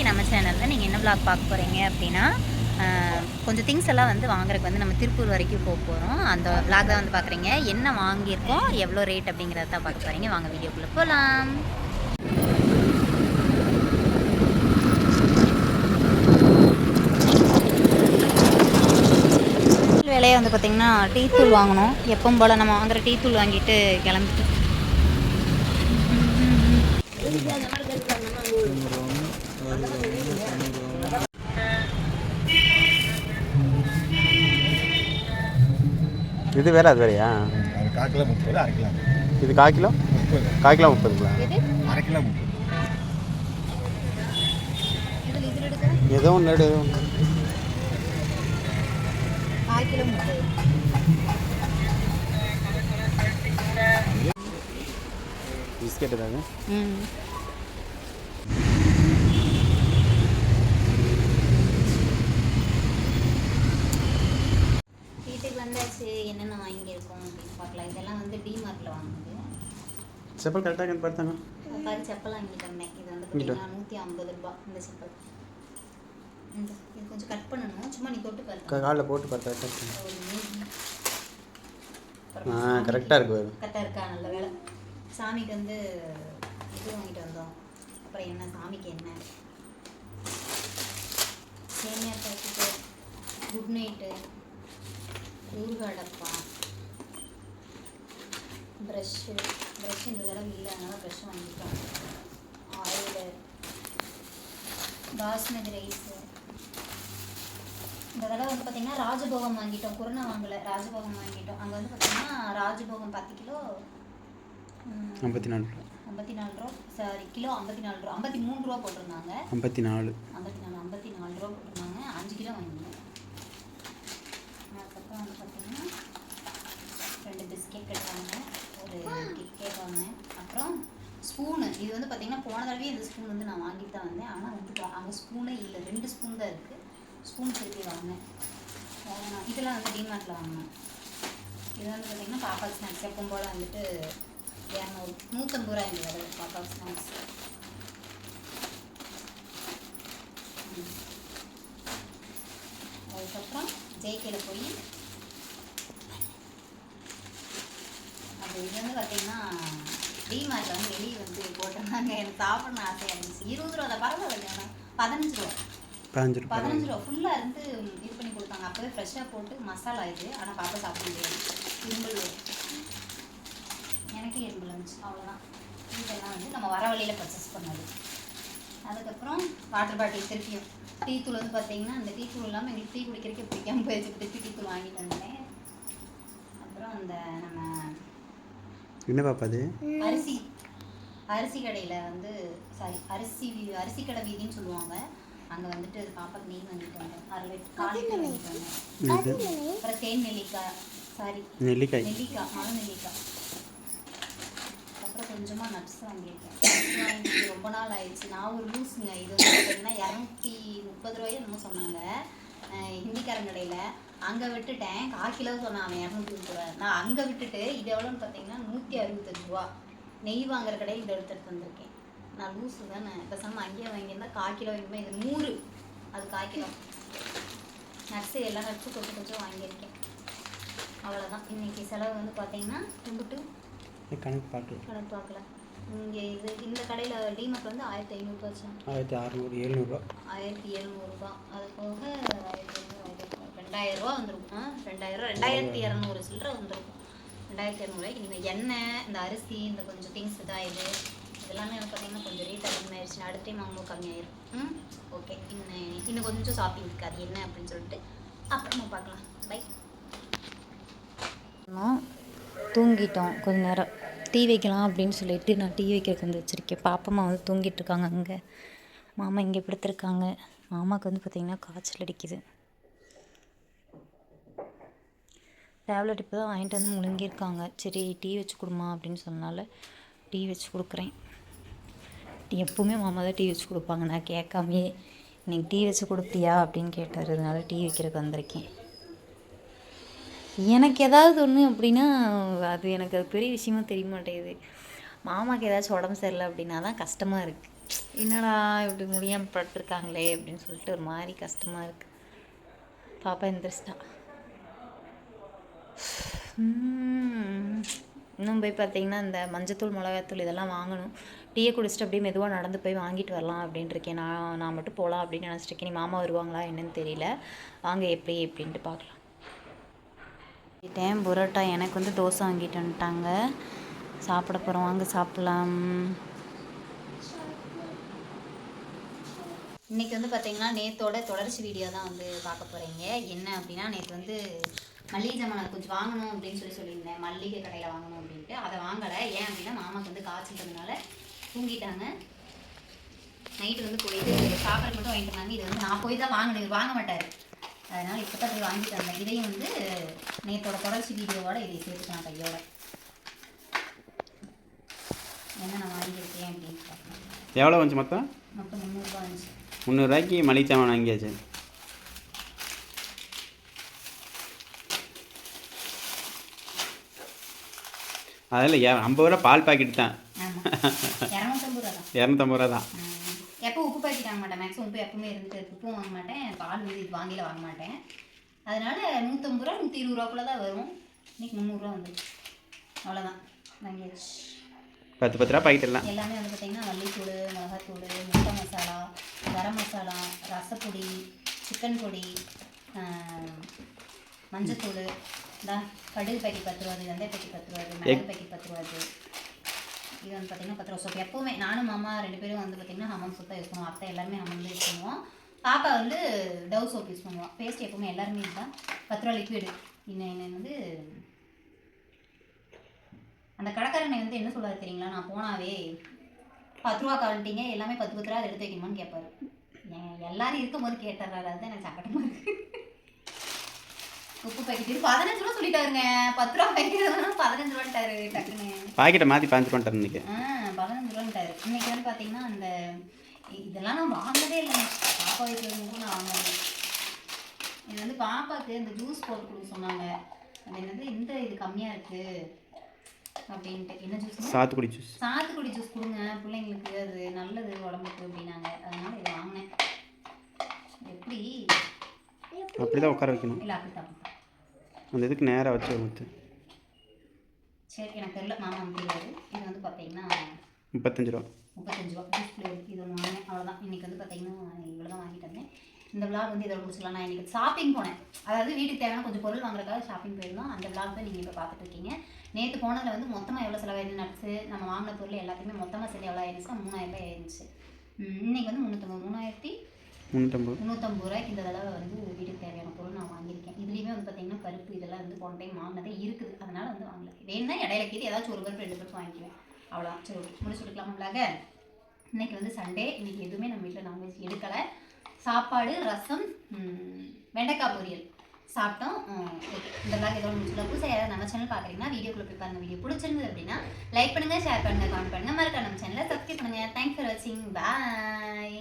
நம்ம சேனலில் நீங்கள் என்ன விளாக் பார்க்க போகிறீங்க அப்படின்னா கொஞ்சம் திங்ஸ் எல்லாம் வந்து வாங்குறதுக்கு வந்து நம்ம திருப்பூர் வரைக்கும் போக போகிறோம். அந்த விளாக் தான் வந்து பார்க்குறீங்க. என்ன வாங்கியிருக்கோம், எவ்வளோ ரேட் அப்படிங்கிறத தான் பார்க்க போகிறீங்க. வாங்க வீடியோக்குள்ளே போகலாம். வேலையை வந்து பார்த்திங்கன்னா டீ தூள் வாங்கணும். எப்பவும் போல் நம்ம வாங்குகிற டீ தூள் வாங்கிட்டு கிளம்பிட்டு இது வேற அது வேறையா? அது 1/4 கிலோ 30, 1/2 கிலோ இது 1/4 கிலோ 30, 1/4 கிலோ 30ங்களா? 1/2 கிலோ 30. ஏதோ ஒன்று ஏதோ ஒன்று 1/4 கிலோ 30. பிஸ்கெட்டு தாங்க. வீட்டுக்கு வந்தாச்சு. என்னென்ன வாங்கியிருக்கோம் அப்படின்னு பார்க்கலாம். இதெல்லாம் வந்து டிமார்ட்டில் வாங்கினது. செப்பல் கரெக்டாக பார்த்தாங்க. பாரு செப்பல் வாங்கிட்டு வந்தேன். இது வந்து பார்த்தீங்கன்னா 150 ரூபா இந்த செப்பல். இது கொஞ்சம் கட் பண்ணணும். சும்மா நீ தொட்டு பாரு. காலில் போட்டு பார்த்தா கரெக்டாக இருக்கு. கரெக்டாக இருக்கா? நல்ல வேலை. சாமிக்கு வந்து இது வாங்கிட்டு வந்தோம். அப்புறம் என்ன சாமிக்கு என்ன சேமியா பாக்கெட்டு, குட் நைட்டு, ஊறுகாய் டப்பா, ப்ரஷ்ஷு இந்த தடவை இல்லை, அதனால் ப்ரஷ் வாங்கிட்டோம். Oil, basmati rice. இந்த தடவை வந்து பார்த்திங்கன்னா ராஜபோகம் வாங்கிட்டோம். குருணை வாங்கலை, ராஜபோகம் வாங்கிட்டோம். அங்கே வந்து பார்த்திங்கன்னா ராஜபோகம் 10 கிலோ 54 ரூபா. சாரி, கிலோ 54 ரூபா. 53 ரூபா போட்டிருந்தாங்க. 54 ரூபா போட்டிருந்தாங்க. 5 கிலோ வாங்கினோம். அதுக்கப்புறம் வந்து பார்த்திங்கன்னா 2 பிஸ்கெட் கட்டுறாங்க, ஒரு கிட்கேட் வாங்கினேன். அப்புறம் ஸ்பூனு. இது வந்து பார்த்திங்கன்னா போன தடவையே இந்த ஸ்பூன் வந்து நான் வாங்கிட்டு தான் வந்தேன். ஆனால் வந்து அங்கே ஸ்பூனே இல்லை, 2 ஸ்பூன் தான் இருக்குது. ஸ்பூன் திருப்பி வாங்கினேன். இதெல்லாம் வந்து டிமார்ட்டில் வாங்கினேன். இது வந்து பார்த்திங்கன்னா பாப்பா ஸ்நாக்ஸ். எப்பவும் போல் வந்துட்டு 150 ரூபா இருந்தது பாப்பா ஸ்நாக்ஸ். அதுக்கப்புறம் ஜேகேல போய் அது இது வந்து பார்த்திங்கன்னா டிமார்ட்டில் வந்து வெளியே வந்து போட்டிருந்தாங்க. எனக்கு சாப்பிடணும் ஆசையாக இருந்துச்சு. 20 ரூபா தான், பரவாயில்ல. 15 ரூபா ஃபுல்லாக இருந்து இது பண்ணி கொடுத்தாங்க. அப்போவே ஃப்ரெஷ்ஷாக போட்டு மசாலா இது. ஆனால் பாப்பா சாப்பிட முடியாது, இரும்பல் எனக்கே இரும்பல் இருந்துச்சு. அவ்வளோதான். இதெல்லாம் வந்து நம்ம வர வழியில் பர்ச்சேஸ் பண்ணது. அதுக்கப்புறம் வாட்டர் பாட்டில், திருப்பியும் டீ தூள் வந்து பார்த்தீங்கன்னா அந்த டீ தூள் இல்லாமல் எங்களுக்கு டீ குடிக்கிறதுக்கு பிடிக்காம போயிடுச்சு. திருப்பி டீ தூள் வாங்கிட்டு வந்தேன். அப்புறம் அந்த நம்ம என்ன பாப்பா அது அரிசி கடையில் வந்து அரிசி கடை வீதின்னு சொல்லுவாங்க. அங்கே வந்துட்டு பாப்பாக்கு நெய் வாங்கிட்டு வந்தேன். 1/2 லிட்டர் வாங்கிட்டு வந்தேன். அப்புறம் தேன் நெல்லிக்காய் மர நெல்லிக்காய். அப்புறம் கொஞ்சமாக நட்ஸ் வாங்கியிருக்கேன். வாங்கிட்டு ரொம்ப நாள் ஆயிடுச்சு. நான் ஒரு லூஸுங்க. இது வந்து பார்த்தீங்கன்னா 230 ரூபாயோ என்னமோ சொன்னாங்க ஹிந்திக்காரன் கடையில். அங்கே விட்டுட்டேன். 1/4 கிலோ சொன்னான் அவன் 220 ரூபா. நான் அங்கே விட்டுட்டு இது எவ்வளோன்னு பார்த்தீங்கன்னா 165 ரூபா. நெய் வாங்குற கடையில் இதை எடுத்துகிட்டு வந்திருக்கேன். நான் லூஸு தானே, பேசாமல் அங்கேயே வாங்கியிருந்தா 1/4 கிலோ வாங்கிப்பேன். இது 100, அது 1/4 கிலோ. நட்ஸு எல்லா நட்ஸும் கொஞ்சம் வாங்கியிருக்கேன். அவ்வளோதான். இன்றைக்கி செலவு வந்து பார்த்தீங்கன்னா கும்பிட்டு கணக்கு பார்க்கல. இங்கே இந்த கடையில் டிமார்ட் வந்து 1500 ரூபா வச்சேன். 1700 ரூபா. அது போக 2000 ரூபா வந்துருக்கும். 2200 சில்லரை வந்துருக்கும். 2200 நீங்கள் எண்ணெய், இந்த அரிசி, இந்த கொஞ்சம் திங்ஸ் இதாக இதெல்லாமே எனக்கு பார்த்தீங்கன்னா கொஞ்சம் ரேட் அதிகமாகிடுச்சு. அடுத்த டைம் வாங்கும்போது கம்மியாயிரும். ஓகே, இன்னும் கொஞ்சம் ஷாப்பிங் இருக்குது. அது என்ன அப்படின்னு சொல்லிட்டு அப்புறமா பார்க்கலாம். பை. தூங்கிட்டோம். கொஞ்ச நேரம் டீ வைக்கலாம் அப்படின்னு சொல்லிட்டு நான் டீ வைக்கிறதுக்கு வந்து வச்சுருக்கேன். பாப்பம்மா வந்து தூங்கிட்டு இருக்காங்க. அங்கே மாமா இங்கே படுத்துருக்காங்க. மாமாவுக்கு வந்து பார்த்திங்கன்னா காய்ச்சல் அடிக்குது. டேப்லெட் இப்போ தான் வாங்கிட்டு வந்து முழுங்கியிருக்காங்க. சரி டீ வச்சு கொடுமா அப்படின்னு சொன்னால டீ வச்சு கொடுக்குறேன். எப்போவுமே மாமா தான் டீ வச்சு கொடுப்பாங்க. நான் கேட்காமையே இன்னைக்கு டீ வச்சு கொடுத்தியா அப்படின்னு கேட்டார். அதனால டீ வைக்கிறதுக்கு வந்திருக்கேன். எனக்கு ஏதாவது ஒன்று அப்படின்னா அது எனக்கு அது பெரிய விஷயமா தெரிய மாட்டேங்குது. மாமாவுக்கு ஏதாச்சும் உடம்பு சரியில்லை அப்படின்னா தான் கஷ்டமாக இருக்குது. என்னடா இப்படி முடியாமல் பட்டிருக்காங்களே அப்படின்னு சொல்லிட்டு ஒரு மாதிரி கஷ்டமாக இருக்குது. பாப்பா எந்திரிச்சிட்டா. இன்னும் போய் பார்த்தீங்கன்னா இந்த மஞ்சத்தூள் மிளகாத்தூள் இதெல்லாம் வாங்கணும். டீயை குடிச்சிட்டு அப்படியே மெதுவாக நடந்து போய் வாங்கிட்டு வரலாம் அப்படின்ட்டு இருக்கேன். நான் மட்டும் போகலாம் அப்படின்னு நினச்சிருக்கேன். நீ மாமா வருவாங்களா என்னன்னு தெரியல. வாங்க எப்படி எப்படின்ட்டு பார்க்கலாம். டைம் புரோட்டா எனக்கு வந்து தோசை வாங்கிட்டு வந்துட்டாங்க. சாப்பிட போகிறோம், வாங்க சாப்பிட்லாம். இன்றைக்கி வந்து பார்த்திங்கன்னா நேற்றோட தொடர்ச்சி வீடியோ தான் வந்து பார்க்க போகிறீங்க. என்ன அப்படின்னா நேற்று வந்து மல்லிகை ஜாமான் கொஞ்சம் வாங்கணும் அப்படின்னு சொல்லியிருந்தேன். மல்லிகை கடையில் வாங்கணும் அப்படின்ட்டு அதை வாங்கலை. ஏன் அப்படின்னா மாமாவுக்கு வந்து காய்ச்சல்றதுனால தூங்கிட்டாங்க. நைட்டு வந்து போயிட்டு சாப்பாடு மட்டும் வாங்கிட்டு வந்தாங்க. இது வந்து நான் போய் தான் வாங்கினேன், இவர் வாங்க மாட்டார். அதனால் இப்போ தான் போய் வாங்கிட்டு வந்தேன். இதையும் வந்து நேற்றோட தொடர்ச்சி வீடியோவோட இதை சேர்த்துக்கலாம் கையோட. என்ன நான் வாங்கியிருக்கேன் அப்படின்னு பார்க்கலாம். எவ்வளோ வந்துச்சு மொத்தம்? மொத்தம் 300 ரூபா வந்துச்சு. 300 ரூபாய்க்கு மளிகை சாமான் வாங்கியாச்சு. அதில் 50 ரூபா பால் பாக்கெட் தான். ஆமாம், 250 ரூபா தான். 250 ரூபா தான். எப்போ உப்பு பாக்கெட் வாங்க மாட்டேன். மேக்ஸிமம் உப்பு எப்பவுமே இருந்துட்டு உப்பும் வாங்க மாட்டேன். பால் வந்து இது வாங்கியில் வாங்க மாட்டேன். அதனால் 150 ரூபா 120 ரூபாக்குள்ளே தான் வரும். இன்றைக்கி 300 ரூபா வந்துச்சு. அவ்வளோதான் வாங்கியாச்சு. 10 ரூபா பாக்கெட் எல்லாம் எல்லாமே வந்து பார்த்திங்கன்னா மல்லித்தூள், மிளகாத்தூள், முட்டை மசாலா, கரம் மசாலா, ரசப்பொடி, சிக்கன் பொடி, மஞ்சத்தூள், கடுகு பேக்கெட் 10 ரூபா, வெந்தய பேக்கெட் 10 ரூபா, மிளகு பேக்கெட் 10 ரூபா. இது வந்து பார்த்திங்கன்னா 10 ரூபா சோப்பு. எப்போவுமே நானும் மாமா 2 பேரும் வந்து பார்த்திங்கன்னா ஹமாம் சோப் தான் யூஸ் பண்ணுவோம். அத்தை எல்லாருமே ஹமாம் தான் யூஸ் பண்ணுவோம். பாப்பா வந்து டவ் சோப் யூஸ் பண்ணுவோம். பேஸ்ட் எப்போவுமே எல்லாருமே இதுதான். 10 ரூபா லிக்விடு. இன்னும் வந்து அந்த கடைக்காரனை வந்து என்ன சொல்லுவார் தெரியுங்களா, நான் போனாவே 10 ரூபா காலிட்டீங்க எல்லாமே 10 ரூபா அதை எடுத்து வைக்கணுமான்னு கேட்பாரு. எல்லாரும் இருக்கும்போது கேட்டுறாரு. அதுதான் எனக்கு சங்கடமாக இருக்குது. உப்பு பாக்கெட் 15 ரூபா சொல்லிட்டாருங்க. 10 ரூபா பாக்கெட் 15 ரூபான்ட்டாரு டக்குன்னு. பாக்கெட்டை மாற்றி 5 ரூபான்ட்டார் இன்னைக்கு. 15 ரூபான்ட்டாரு. இன்னைக்கு வந்து பார்த்தீங்கன்னா அந்த இதெல்லாம் நான் வாங்கவே இல்லை. பாப்பா வீட்டில் இருக்கும்போது நான் வாங்கினேன். இது வந்து பாப்பாவுக்கு இந்த ஜூஸ் போட்டு கொடுக்க சொன்னாங்க. அது என்னது இந்த இது கம்மியாக இருக்குது அப்படின்ட்டு. என்ன ஜூஸ்? சாத்துக்குடி ஜூஸ். சாத்துக்குடி ஜூஸ் கொடுங்க பிள்ளைங்களுக்கு, அது நல்லது உடம்புக்கு அப்படின்னாங்க. அதனால இதை வாங்கினேன். எப்படி அப்படிதான் உட்கார வைக்கணும். இல்லை அப்படித்தான் அந்த இதுக்கு நேராக வச்சு ஊற்று. சரி, எனக்கு தெரியல, மாமா முடியாது. இது வந்து பார்த்தீங்கன்னா 35 ரூபா. 35 ரூபா டிஸ்பிளே இருக்குது. இது ஒன்று வாங்கினேன். அவ்வளோதான். இன்றைக்கி வந்து பார்த்தீங்கன்னா இவ்வளோ தான் வாங்கிட்டு வந்தேன். இந்த விளாக் வந்து இதோட முடிச்சுக்கலாம். நான் இன்றைக்கி ஷாப்பிங் போனேன். அதாவது வீட்டுக்கு தேவையான கொஞ்சம் பொருள் வாங்குறதுக்காக ஷாப்பிங் போயிருந்தோம். அந்த விளாக் தான் நீங்கள் இப்போ பார்த்துட்டு இருக்கீங்க. நேற்று போனதில் வந்து மொத்தமாக எவ்வளோ செலவாயிருது, நட்ஸு நம்ம வாங்கின பொருள் எல்லாத்தையுமே மொத்தமாக சேர்த்து எவ்வளோ ஆயிருந்துச்சுன்னா 3000 ரூபாய் ஆயிருந்துச்சு. இன்றைக்கி வந்து 350 ரூபாய்க்கு இந்த தடவை வந்து வீட்டுக்கு தேவையான பொருள் நான் வாங்கியிருக்கேன். இதுலேயுமே வந்து பார்த்தீங்கன்னா பருப்பு இதெல்லாம் வந்து போன டைம் வாங்கினதே இருக்குது. அதனால் வந்து வாங்கல. வேணுன்னா இடையில கீது ஏதாச்சும் ஒரு பருப்பு 2 பருப்பு வாங்கிக்குவேன். அவ்வளோதான். சரி, முடிச்சு கொடுக்கலாம்லாக. இன்றைக்கி வந்து சண்டே. இன்றைக்கி எதுவுமே நம்ம வீட்டில் நான்வெஜ் எடுக்கலை. சாப்பாடு, ரசம், வெண்டைக்காய் பொரியல் சாப்பிட்டோம். ஓகே, இந்த விளாக் எதோ முடிச்சுக்கலாம். புதுசாக யாராவது நம்ம சேனல் பார்க்குறீங்கன்னா வீடியோக்குள்ளே போய் பாருங்கள். வீடியோ பிடிச்சிருந்தது அப்படின்னா லைக் பண்ணுங்கள், ஷேர் பண்ணுங்கள், கமெண்ட் பண்ணுங்கள், மறக்காம நம்ம சேனலை சப்ஸ்கிரைப் பண்ணுங்கள். தேங்க்ஸ் ஃபார் வாட்சிங். பாய்.